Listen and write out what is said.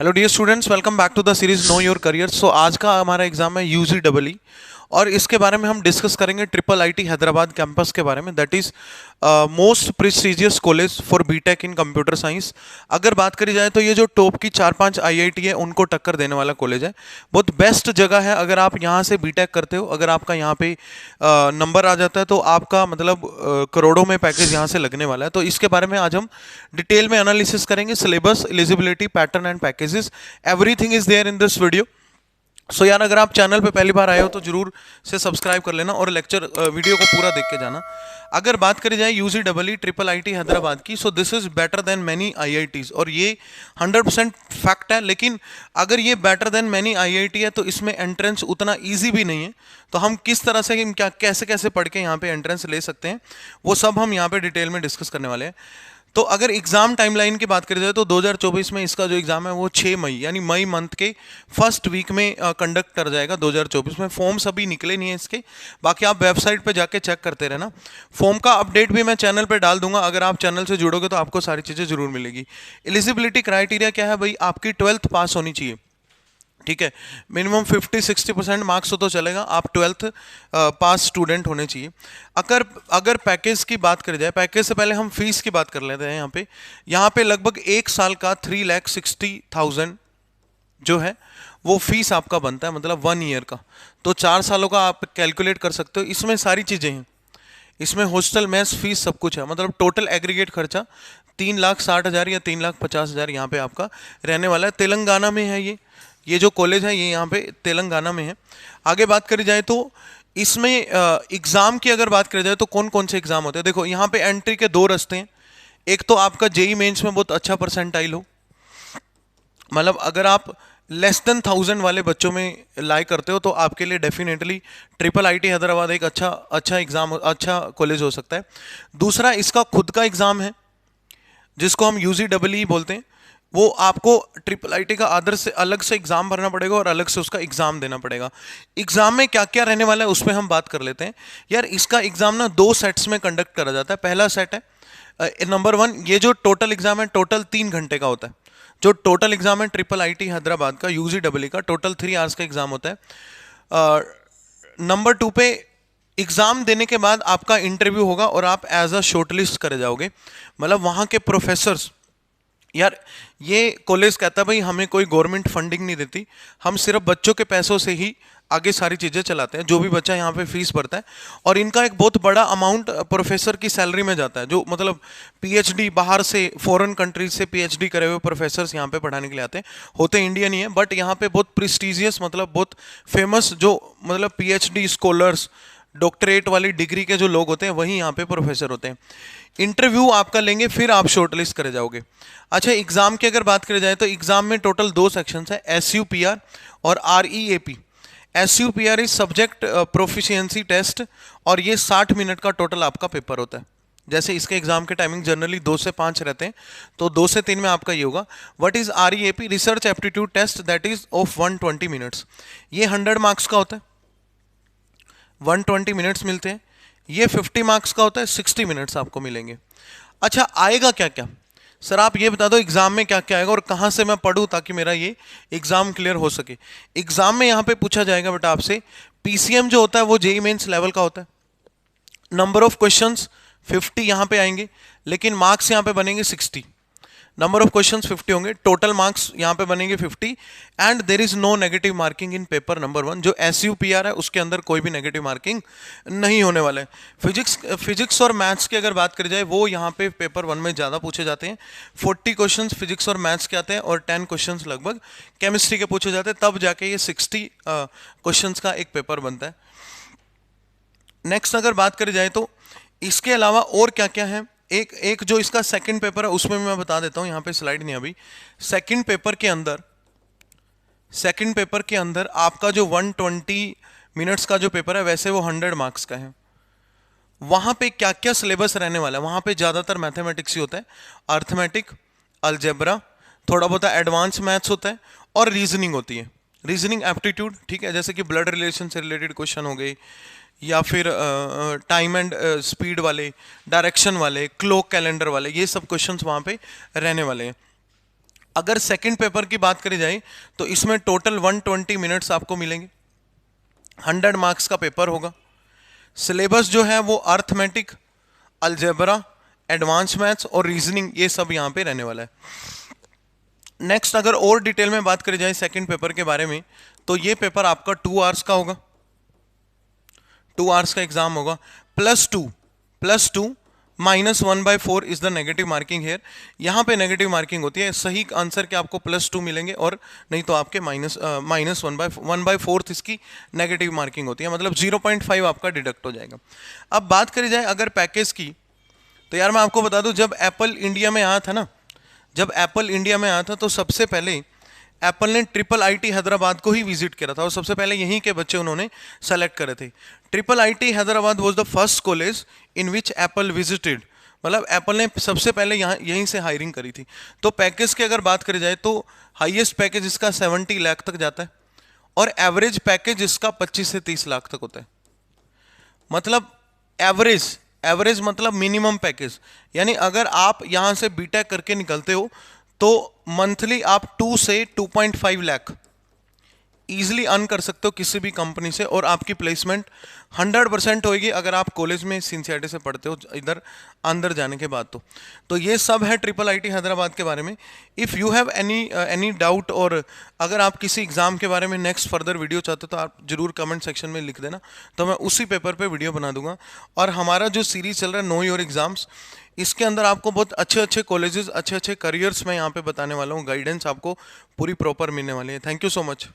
Hello dear students, welcome back to the series know your career. So आज का हमारा exam है UG और इसके बारे में हम डिस्कस करेंगे ट्रिपल आईटी हैदराबाद कैंपस के बारे में। That is most prestigious college for BTech in computer science. अगर बात करी जाए तो ये जो टॉप की 4-5 आईआईटी है उनको टक्कर देने वाला कॉलेज है। बहुत बेस्ट जगह है अगर आप यहाँ से बीटेक करते हो। अगर आपका यहाँ पे नंबर आ जाता है तो आपका मतलब करोड़ों में पैकेज यहाँ से लगने वाला है। तो इसके बारे में आज हम डिटेल में एनालिसिस करेंगे। Syllabus, eligibility, pattern and packages, everything is there in this video. So यार, अगर आप चैनल पे पहली बार आए हो तो जरूर से सब्सक्राइब कर लेना और लेक्चर वीडियो को पूरा देख के जाना। अगर बात करी जाए UG double triple IT Hyderabad की, so this is better than many IITs और ये 100% फैक्ट है। लेकिन अगर ये बेटर देन मैनी आईआईटी है तो इसमें एंट्रेंस उतना ईजी भी नहीं है। तो हम किस तरह से क्या कैसे कैसे पढ़ के यहाँ पे एंट्रेंस ले सकते हैं वो सब हम यहाँ पे डिटेल में डिस्कस करने वाले हैं। तो अगर एग्जाम टाइमलाइन की बात करी जाए तो 2024 में इसका जो एग्जाम है वो 6 मई यानी मई मंथ के फर्स्ट वीक में कंडक्ट कर जाएगा। 2024 में फॉर्म्स अभी निकले नहीं है इसके, बाकी आप वेबसाइट पे जाके चेक करते रहना। फॉर्म का अपडेट भी मैं चैनल पे डाल दूंगा, अगर आप चैनल से जुड़ोगे तो आपको सारी चीज़ें जरूर मिलेगी। एलिजिबिलिटी क्राइटेरिया क्या है भाई? आपकी 12th पास होनी चाहिए, ठीक है। मिनिमम 50-60% मार्क्स हो तो चलेगा, आप 12th पास स्टूडेंट होने चाहिए। अगर अगर पैकेज की बात करी जाए, पैकेज से पहले हम फीस की बात कर लेते हैं। यहाँ पे लगभग 1 साल का 3,60,000 जो है वो फीस आपका बनता है, मतलब 1 ईयर का। तो 4 सालों का आप कैलकुलेट कर सकते हो। इसमें सारी चीज़ें हैं, इसमें हॉस्टल मेस फीस सब कुछ है। मतलब टोटल एग्रीगेट खर्चा 3,60,000 या 3,50,000 यहाँ पे आपका रहने वाला है। तेलंगाना में है ये जो कॉलेज है ये यहाँ पे तेलंगाना में है। आगे बात करी जाए तो इसमें एग्ज़ाम की अगर बात करी जाए तो कौन कौन से एग्ज़ाम होते हैं। देखो, यहाँ पे एंट्री के 2 रास्ते हैं। एक तो आपका जेई मेंस में बहुत अच्छा परसेंटाइल हो, मतलब अगर आप लेस देन 1000 वाले बच्चों में लाई करते हो तो आपके लिए डेफिनेटली ट्रिपल आईटी हैदराबाद एक अच्छा एग्ज़ाम, अच्छा कॉलेज हो सकता है। दूसरा इसका खुद का एग्ज़ाम है जिसको हम यूजी डबल ई बोलते हैं। वो आपको ट्रिपल आईटी का आदर से अलग से एग्जाम भरना पड़ेगा और अलग से उसका एग्जाम देना पड़ेगा। एग्जाम में क्या क्या रहने वाला है उस पर हम बात कर लेते हैं। यार, इसका एग्जाम ना 2 सेट्स में कंडक्ट करा जाता है। पहला सेट है नंबर 1, ये जो टोटल एग्जाम है टोटल 3 घंटे का होता है। जो टोटल एग्जाम है ट्रिपल आईटी हैदराबाद का यूजी डबल का टोटल 3 आवर्स का एग्जाम होता है। नंबर 2 पे एग्जाम देने के बाद आपका इंटरव्यू होगा और आप एज अ शॉर्टलिस्ट करे जाओगे। मतलब वहाँ के प्रोफेसर्स, यार ये कॉलेज कहता है भाई हमें कोई गवर्नमेंट फंडिंग नहीं देती, हम सिर्फ बच्चों के पैसों से ही आगे सारी चीज़ें चलाते हैं। जो भी बच्चा यहाँ पे फीस भरता है और इनका एक बहुत बड़ा अमाउंट प्रोफेसर की सैलरी में जाता है। जो मतलब पीएचडी बाहर से, फॉरेन कंट्रीज से पीएचडी करे हुए प्रोफेसर्स यहाँ पे पढ़ाने के लिए आते हैं। होते इंडियन ही है बट यहाँ पे बहुत प्रेस्टिजियस, मतलब बहुत फेमस जो मतलब पीएचडी स्कॉलर्स, डॉक्टरेट वाली डिग्री के जो लोग होते हैं वही यहाँ पे प्रोफेसर होते हैं। इंटरव्यू आपका लेंगे फिर आप शॉर्टलिस्ट करे जाओगे। अच्छा, एग्जाम की अगर बात करी जाए तो एग्जाम में टोटल 2 सेक्शंस है, SUPR और REAP। SUPR is subject proficiency test और ये 60 मिनट का टोटल आपका पेपर होता है। जैसे इसके एग्जाम के टाइमिंग जनरली 2 से 5 रहते हैं, तो 2 से 3 में आपका ये होगा। What is REAP? Research aptitude test, that is of 120 minutes. ये 100 मार्क्स का होता है, 120 मिनट्स मिलते हैं। ये 50 मार्क्स का होता है, 60 मिनट्स आपको मिलेंगे। अच्छा, आएगा क्या क्या? सर आप ये बता दो एग्जाम में क्या क्या आएगा और कहाँ से मैं पढूं ताकि मेरा ये एग्जाम क्लियर हो सके। एग्जाम में यहाँ पे पूछा जाएगा बेटा आपसे, पीसीएम जो होता है वो जेई मेंस लेवल का होता है। नंबर ऑफ क्वेश्चंस 50 यहाँ पे आएंगे, लेकिन मार्क्स यहाँ पे बनेंगे 60। नंबर ऑफ क्वेश्चंस 50 होंगे, टोटल मार्क्स यहाँ पे बनेंगे 50 and there is no negative marking in paper number 1। जो SUPR है उसके अंदर कोई भी नेगेटिव मार्किंग नहीं होने वाला है। फिजिक्स और मैथ्स की अगर बात करी जाए वो यहाँ पे पेपर 1 में ज़्यादा पूछे जाते हैं। 40 क्वेश्चंस फिजिक्स और मैथ्स के आते हैं और 10 क्वेश्चंस लगभग केमिस्ट्री के पूछे जाते हैं, तब जाके ये 60 क्वेश्चंस का एक पेपर बनता है। नेक्स्ट अगर बात करी जाए तो इसके अलावा और क्या क्या है, एक जो इसका सेकंड पेपर है उसमें मैं बता देता हूँ, यहाँ पे स्लाइड नहीं अभी। सेकंड पेपर के अंदर आपका जो 120 मिनट्स का जो पेपर है वैसे वो 100 मार्क्स का है। वहाँ पे क्या क्या सिलेबस रहने वाला है? वहाँ पे ज़्यादातर मैथमेटिक्स ही होता है, अर्थमेटिक, अलजेब्रा, थोड़ा बहुत एडवांस मैथ्स होता है और रीजनिंग होती है, रीजनिंग एप्टीट्यूड, ठीक है। जैसे कि ब्लड रिलेशन से रिलेटेड क्वेश्चन हो गए या फिर टाइम एंड स्पीड वाले, डायरेक्शन वाले, क्लॉक कैलेंडर वाले, ये सब क्वेश्चंस वहाँ पे रहने वाले हैं। अगर सेकंड पेपर की बात करी जाए तो इसमें टोटल 120 मिनट्स आपको मिलेंगे, 100 मार्क्स का पेपर होगा। सिलेबस जो है वो अर्थमेटिक, अलजेब्रा, एडवांस मैथ्स और रीजनिंग, ये सब यहाँ पे रहने वाला है। नेक्स्ट अगर और डिटेल में बात करी जाए सेकंड पेपर के बारे में, तो ये पेपर आपका 2 आवर्स का होगा, 2 आवर्स का एग्जाम होगा, +2 -1/4 is the negative marking here. यहाँ पे नेगेटिव मार्किंग होती है, सही आंसर के आपको +2 मिलेंगे और नहीं तो आपके -1/4 इसकी नेगेटिव मार्किंग होती है, मतलब 0.5 आपका डिडक्ट हो जाएगा। अब बात करी जाए अगर पैकेज की, तो यार मैं आपको बता दूं, जब एप्पल इंडिया में आया था ना, जब एप्पल इंडिया में आया था तो सबसे पहले एप्पल ने IIIT हैदराबाद को ही विजिट किया था और सबसे पहले यहीं के बच्चे उन्होंने सेलेक्ट करे थे। IIIT Hyderabad was the first college in which Apple visited, मतलब एप्पल ने सबसे पहले यहाँ यहीं से हायरिंग करी थी। तो पैकेज की अगर बात करी जाए तो हाईएस्ट पैकेज इसका 70 लाख तक जाता है और एवरेज पैकेज इसका 25 से 30 लाख तक होता है। मतलब एवरेज मतलब मिनिमम पैकेज, यानी अगर आप यहाँ से बीटेक करके निकलते हो तो मंथली आप 2 से 2.5 लाख ईजिली अर्न कर सकते हो किसी भी कंपनी से, और आपकी प्लेसमेंट 100% होगी अगर आप कॉलेज में सिंसियरिटी से पढ़ते हो इधर अंदर जाने के बाद। तो ये सब है IIIT हैदराबाद के बारे में। If you have any doubt, और अगर आप किसी एग्ज़ाम के बारे में नेक्स्ट फर्दर वीडियो चाहते हो तो आप जरूर कमेंट सेक्शन में लिख देना, तो मैं उसी पेपर पे वीडियो बना दूंगा। और हमारा जो सीरीज चल रहा है नो योर एग्ज़ाम्स, इसके अंदर आपको बहुत अच्छे अच्छे कॉलेजेस, अच्छे अच्छे करियर्स में यहाँ पे बताने वाला हूँ, गाइडेंस आपको पूरी प्रॉपर मिलने वाली है। Thank you so much.